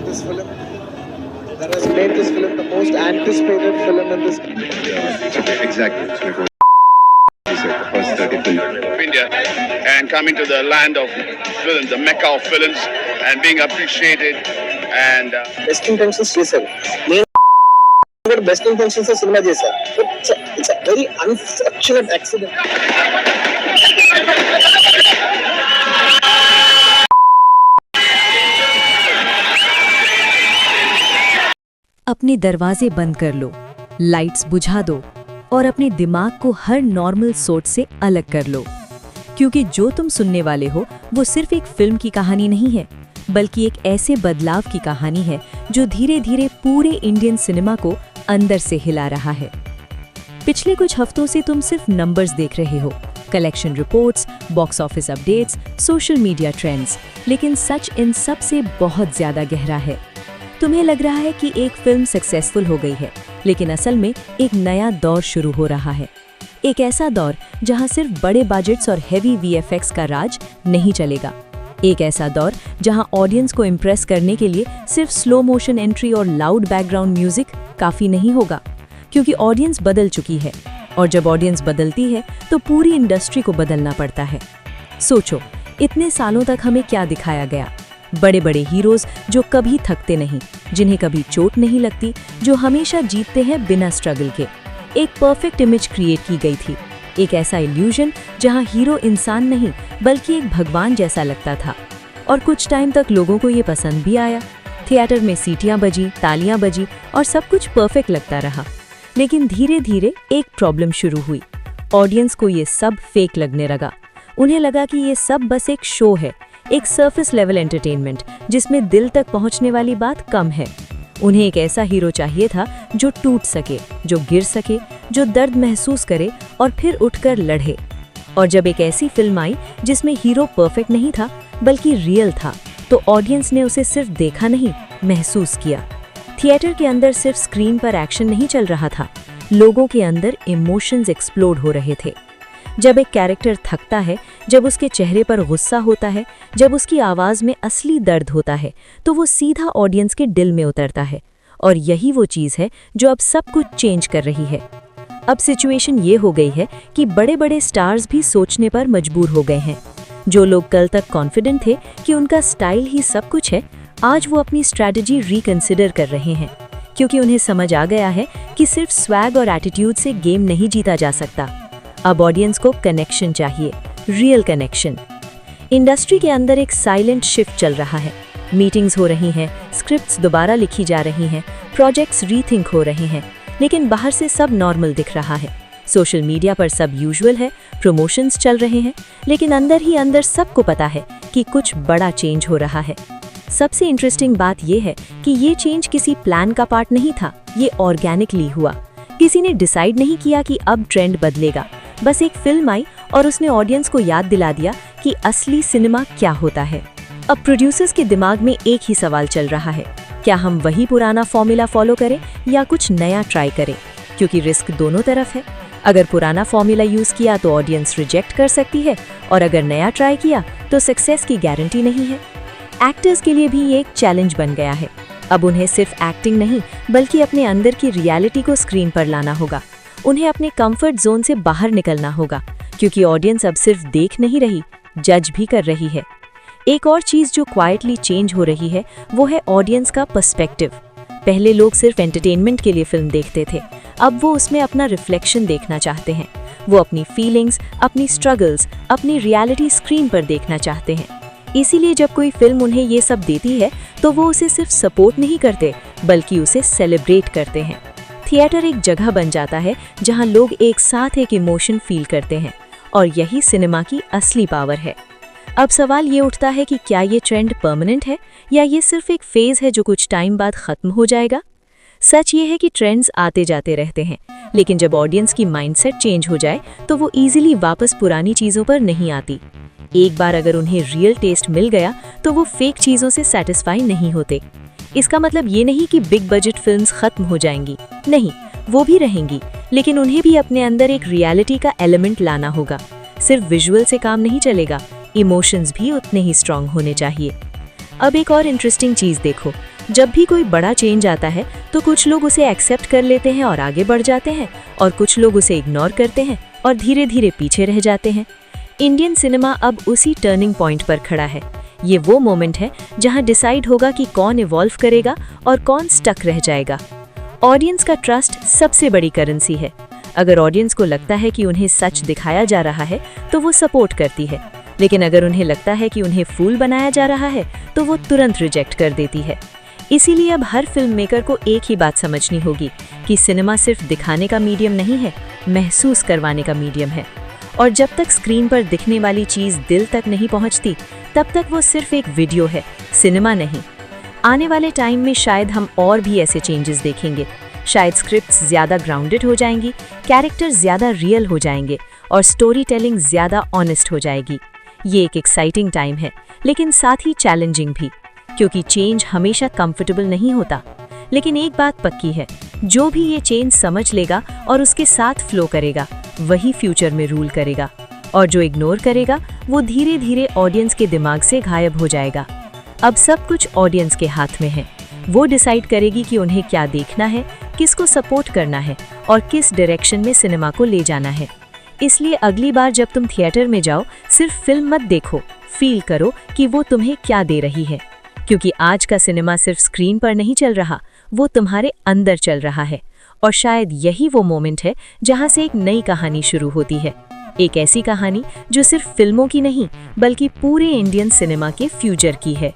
about this film that has made this film the most anticipated film in this. Exactly. The first 30 films of India and coming to the land of films, the Mecca of films, and being appreciated and Best intentions చేశారు. నేను కూడా best intentions cinema చేశా. It's very unfortunate accident. अपने दरवाजे बंद कर लो, lights बुझा दो और अपने दिमाग को हर नॉर्मल सोच से अलग कर लो, क्योंकि जो तुम सुनने वाले हो वो सिर्फ एक फिल्म की कहानी नहीं है, बल्कि एक ऐसे बदलाव की कहानी है जो धीरे धीरे पूरे इंडियन सिनेमा को अंदर से हिला रहा है। पिछले कुछ हफ्तों से तुम सिर्फ नंबर्स देख रहे हो, collection reports, box office updates, social media trends, लेकिन सच इन सब से बहुत ज्यादा गहरा है। तुम्हें लग रहा है कि एक फिल्म सक्सेसफुल हो गई है, लेकिन असल में एक नया दौर शुरू हो रहा है। एक ऐसा दौर जहां सिर्फ बड़े बजट्स और हेवी वीएफएक्स का राज नहीं चलेगा। एक ऐसा दौर जहां ऑडियंस को इम्प्रेस करने के लिए सिर्फ स्लो मोशन एंट्री और लाउड बैकग्राउंड म्यूजिक काफी नहीं होगा, क्योंकि ऑडियंस बदल चुकी है, और जब ऑडियंस बदलती है तो पूरी इंडस्ट्री को बदलना पड़ता है। सोचो, इतने सालों तक हमें क्या दिखाया गया? बड़े बड़े हीरोज जो कभी थकते नहीं, जिन्हें कभी चोट नहीं लगती, जो हमेशा जीतते हैं बिना स्ट्रगल के। एक परफेक्ट इमेज क्रिएट की गई थी, एक ऐसा इल्यूजन जहां हीरो इंसान नहीं बल्कि एक भगवान जैसा लगता था। और कुछ टाइम तक लोगों को ये पसंद भी आया। थिएटर में सीटियां बजी, तालियां बजी और सब कुछ परफेक्ट लगता रहा। लेकिन धीरे धीरे एक प्रॉब्लम शुरू हुई। ऑडियंस को ये सब फेक लगने लगा। उन्हें लगा कि ये सब बस एक शो है, एक सरफेस लेवल एंटरटेनमेंट जिसमें दिल तक पहुंचने वाली बात कम है। उन्हें एक ऐसा हीरो चाहिए था जो टूट सके, जो गिर सके, जो दर्द महसूस करे और फिर उठकर लड़े। और जब एक ऐसी फिल्म आई जिसमें हीरो परफेक्ट नहीं था बल्कि रियल था, तो ऑडियंस ने उसे सिर्फ देखा नहीं, महसूस किया। थिएटर के अंदर सिर्फ स्क्रीन पर एक्शन नहीं चल रहा था, लोगों के अंदर इमोशंस एक्सप्लोड हो रहे थे। जब एक कैरेक्टर थकता है, जब उसके चेहरे पर गुस्सा होता है, जब उसकी आवाज़ में असली दर्द होता है, तो वो सीधा ऑडियंस के दिल में उतरता है। और यही वो चीज़ है जो अब सब कुछ चेंज कर रही है। अब सिचुएशन ये हो गई है कि बड़े बड़े स्टार्स भी सोचने पर मजबूर हो गए हैं। जो लोग कल तक कॉन्फिडेंट थे कि उनका स्टाइल ही सब कुछ है, आज वो अपनी स्ट्रैटेजी रिकंसिडर कर रहे हैं, क्योंकि उन्हें समझ आ गया है कि सिर्फ स्वैग और एटीट्यूड से गेम नहीं जीता जा सकता। अब ऑडियंस को कनेक्शन चाहिए, रियल कनेक्शन। इंडस्ट्री के अंदर एक साइलेंट शिफ्ट चल रहा है। मीटिंग्स हो रही हैं, स्क्रिप्ट्स दोबारा लिखी जा रही हैं, प्रोजेक्ट्स रीथिंक हो रहे हैं, लेकिन बाहर से सब नॉर्मल दिख रहा है। सोशल मीडिया पर सब यूजुअल है, प्रमोशंस चल रहे हैं, लेकिन अंदर ही अंदर सबको पता है कि कुछ बड़ा चेंज हो रहा है। सबसे इंटरेस्टिंग बात यह है कि ये चेंज किसी प्लान का पार्ट नहीं था, ये ऑर्गेनिकली हुआ। किसी ने डिसाइड नहीं किया कि अब ट्रेंड बदलेगा। बस एक फिल्म आई और उसने ऑडियंस को याद दिला दिया कि असली सिनेमा क्या होता है। अब प्रोड्यूसर्स के दिमाग में एक ही सवाल चल रहा है, क्या हम वही पुराना फॉर्मूला फॉलो करें या कुछ नया ट्राई करें? क्योंकि रिस्क दोनों तरफ है। अगर पुराना फॉर्मूला यूज किया तो ऑडियंस रिजेक्ट कर सकती है, और अगर नया ट्राई किया तो सक्सेस की गारंटी नहीं है। एक्टर्स के लिए भी ये एक चैलेंज बन गया है। अब उन्हें सिर्फ एक्टिंग नहीं बल्कि अपने अंदर की रियलिटी को स्क्रीन पर लाना होगा। उन्हें अपने कंफर्ट जोन से बाहर निकलना होगा, क्योंकि ऑडियंस अब सिर्फ देख नहीं रही, जज भी कर रही है। एक और चीज़ जो क्वाइटली चेंज हो रही है वो है ऑडियंस का पर्सपेक्टिव। पहले लोग सिर्फ एंटरटेनमेंट के लिए फिल्म देखते थे, अब वो उसमें अपना रिफ्लेक्शन देखना चाहते हैं। वो अपनी फीलिंग्स, अपनी स्ट्रगल्स, अपनी रियलिटी स्क्रीन पर देखना चाहते हैं। इसीलिए जब कोई फिल्म उन्हें ये सब देती है तो वो उसे सिर्फ सपोर्ट नहीं करते बल्कि उसे सेलिब्रेट करते हैं। थिएटर एक जगह बन जाता है जहां लोग एक साथ एक इमोशन फील करते हैं, और यही सिनेमा की असली पावर है। अब सवाल ये उठता है कि क्या ये ट्रेंड परमानेंट है या ये सिर्फ एक फेज है जो कुछ टाइम बाद खत्म हो जाएगा? सच ये है कि ट्रेंड्स आते जाते रहते हैं, लेकिन जब ऑडियंस की माइंडसेट चेंज हो जाए तो वो इजीली वापस पुरानी चीज़ों पर नहीं आती। एक बार अगर उन्हें रियल टेस्ट मिल गया तो वो फेक चीज़ों से सेटिस्फाई नहीं होते। इसका मतलब ये नहीं कि बिग बजट फिल्म्स खत्म हो जाएंगी, नहीं, वो भी रहेंगी, लेकिन उन्हें भी अपने अंदर एक रियलिटी का एलिमेंट लाना होगा। सिर्फ विजुअल से काम नहीं चलेगा, इमोशंस भी उतने ही स्ट्रांग होने चाहिए। अब एक और इंटरेस्टिंग चीज़ देखो, जब भी कोई बड़ा चेंज आता है तो कुछ लोग उसे एक्सेप्ट कर लेते हैं और आगे बढ़ जाते हैं, और कुछ लोग उसे इग्नोर करते हैं और धीरे धीरे पीछे रह जाते हैं। इंडियन सिनेमा अब उसी टर्निंग पॉइंट पर खड़ा है। ये वो मोमेंट है जहां डिसाइड होगा कि कौन इवॉल्व करेगा और कौन स्टक रह जाएगा। ऑडियंस का ट्रस्ट सबसे बड़ी करेंसी है। अगर ऑडियंस को लगता है कि उन्हें सच दिखाया जा रहा है तो वो सपोर्ट करती है, लेकिन अगर उन्हें लगता है कि उन्हें फूल बनाया जा रहा है तो वो तुरंत रिजेक्ट कर देती है। इसीलिए अब हर फिल्म मेकर को एक ही बात समझनी होगी कि सिनेमा सिर्फ दिखाने का मीडियम नहीं है, महसूस करवाने का मीडियम है। और जब तक स्क्रीन पर दिखने वाली चीज़ दिल तक नहीं पहुंचती, तब तक वो सिर्फ एक वीडियो है, सिनेमा नहीं। आने वाले टाइम में शायद हम और भी ऐसे चेंजेस देखेंगे। शायद स्क्रिप्ट्स ज़्यादा ग्राउंडेड हो जाएंगी, कैरेक्टर्स ज़्यादा रियल हो जाएंगे और स्टोरी टेलिंग ज़्यादा ऑनेस्ट हो जाएगी। ये एक एक्साइटिंग टाइम है, लेकिन साथ ही चैलेंजिंग भी, क्योंकि चेंज हमेशा कंफर्टेबल नहीं होता। लेकिन एक बात पक्की है, जो भी ये चेंज समझ लेगा और उसके साथ फ्लो करेगा, वही फ्यूचर में रूल करेगा। और जो इग्नोर करेगा वो धीरे धीरे ऑडियंस के दिमाग से गायब हो जाएगा। अब सब कुछ ऑडियंस के हाथ में है। वो डिसाइड करेगी कि उन्हें क्या देखना है, किसको सपोर्ट करना है और किस डायरेक्शन में सिनेमा को ले जाना है। इसलिए अगली बार जब तुम थिएटर में जाओ, सिर्फ फिल्म मत देखो, फील करो कि वो तुम्हें क्या दे रही है। क्योंकि आज का सिनेमा सिर्फ स्क्रीन पर नहीं चल रहा, वो तुम्हारे अंदर चल रहा है। और शायद यही वो मोमेंट है जहां से एक नई कहानी शुरू होती है। एक ऐसी कहानी जो सिर्फ फिल्मों की नहीं, बल्कि पूरे इंडियन सिनेमा के फ्यूचर की है।